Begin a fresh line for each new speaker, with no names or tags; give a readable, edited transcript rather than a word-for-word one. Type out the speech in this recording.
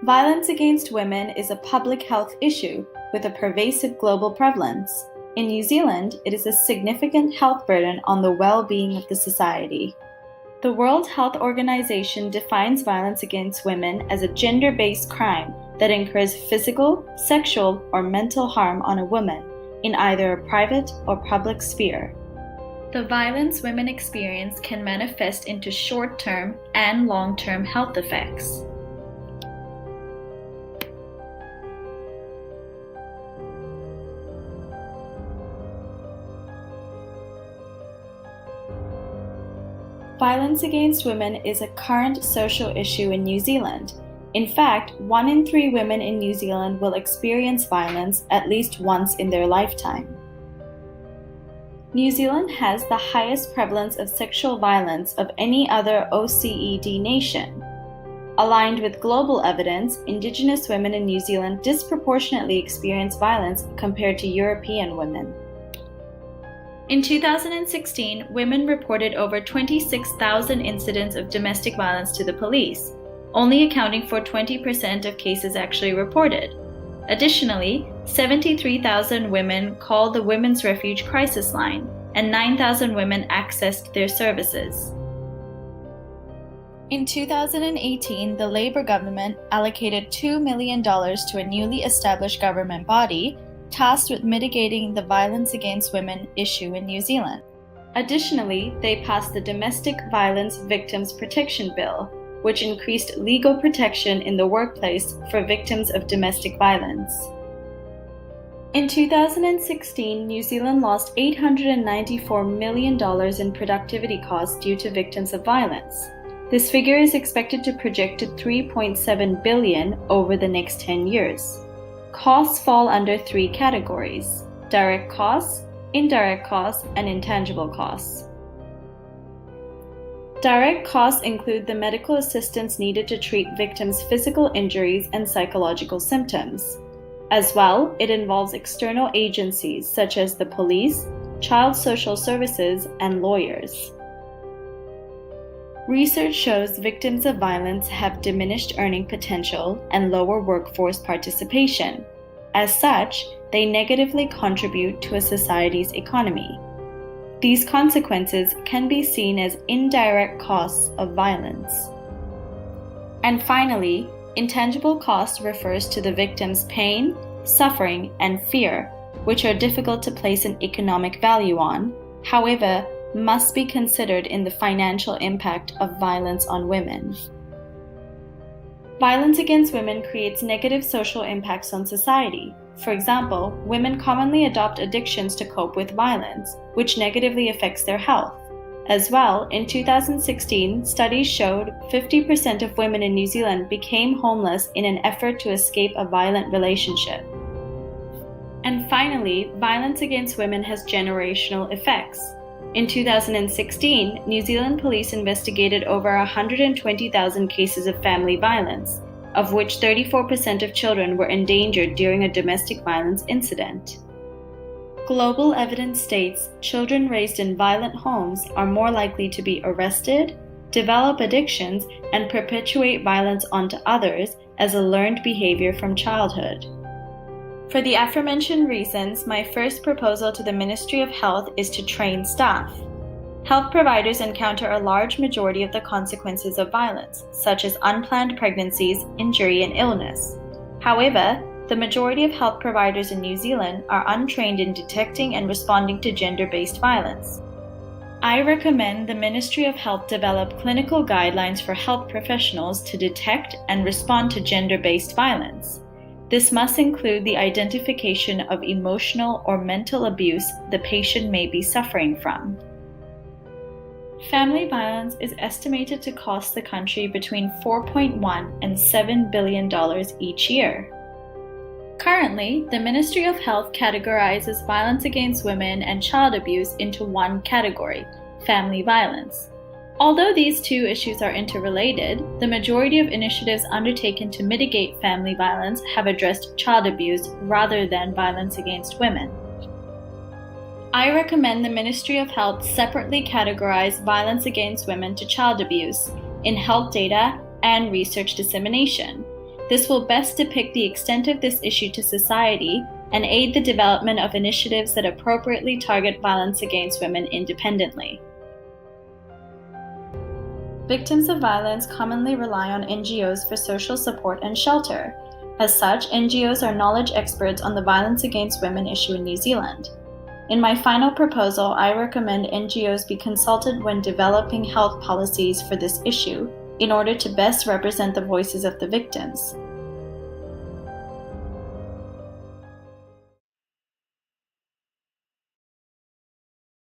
Violence against women is a public health issue with a pervasive global prevalence. In New Zealand, it is a significant health burden on the well-being of the society. The World Health Organization defines violence against women as a gender-based crime that incurs physical, sexual, or mental harm on a woman in either a private or public sphere. The violence women experience can manifest into short-term and long-term health effects. Violence against women is a current social issue in New Zealand. In fact, 1 in 3 women in New Zealand will experience violence at least once in their lifetime. New Zealand has the highest prevalence of sexual violence of any other OECD nation. Aligned with global evidence, Indigenous women in New Zealand disproportionately experience violence compared to European women. In 2016, women reported over 26,000 incidents of domestic violence to the police, only accounting for 20% of cases actually reported. Additionally, 73,000 women called the Women's Refuge Crisis Line, and 9,000 women accessed their services. In 2018, the Labour government allocated $2 million to a newly established government body tasked with mitigating the violence against women issue in New Zealand. Additionally, they passed the Domestic Violence Victims Protection Bill, which increased legal protection in the workplace for victims of domestic violence. In 2016, New Zealand lost $894 million in productivity costs due to victims of violence. This figure is expected to project to $3.7 billion over the next 10 years. Costs fall under 3 categories: direct costs, indirect costs, and intangible costs. Direct costs include the medical assistance needed to treat victims' physical injuries and psychological symptoms. As well, it involves external agencies such as the police, child social services, and lawyers. Research shows victims of violence have diminished earning potential and lower workforce participation. As such, they negatively contribute to a society's economy. These consequences can be seen as indirect costs of violence. And finally, intangible cost refers to the victim's pain, suffering, and fear, which are difficult to place an economic value on, however, must be considered in the financial impact of violence on women. Violence against women creates negative social impacts on society. For example, women commonly adopt addictions to cope with violence, which negatively affects their health. As well, in 2016, studies showed 50% of women in New Zealand became homeless in an effort to escape a violent relationship. And finally, violence against women has generational effects. In 2016, New Zealand police investigated over 120,000 cases of family violence, of which 34% of children were endangered during a domestic violence incident. Global evidence states children raised in violent homes are more likely to be arrested, develop addictions, and perpetuate violence onto others as a learned behavior from childhood. For the aforementioned reasons, my first proposal to the Ministry of Health is to train staff. Health providers encounter a large majority of the consequences of violence, such as unplanned pregnancies, injury, and illness. However, the majority of health providers in New Zealand are untrained in detecting and responding to gender-based violence. I recommend the Ministry of Health develop clinical guidelines for health professionals to detect and respond to gender-based violence. This must include the identification of emotional or mental abuse the patient may be suffering from. Family violence is estimated to cost the country between $4.1 and $7 billion each year. Currently, the Ministry of Health categorizes violence against women and child abuse into one category: family violence. Although these two issues are interrelated, the majority of initiatives undertaken to mitigate family violence have addressed child abuse rather than violence against women. I recommend the Ministry of Health separately categorize violence against women to child abuse in health data and research dissemination. This will best depict the extent of this issue to society and aid the development of initiatives that appropriately target violence against women independently. Victims of violence commonly rely on NGOs for social support and shelter. As such, NGOs are knowledge experts on the violence against women issue in New Zealand. In my final proposal, I recommend NGOs be consulted when developing health policies for this issue in order to best represent the voices of the victims.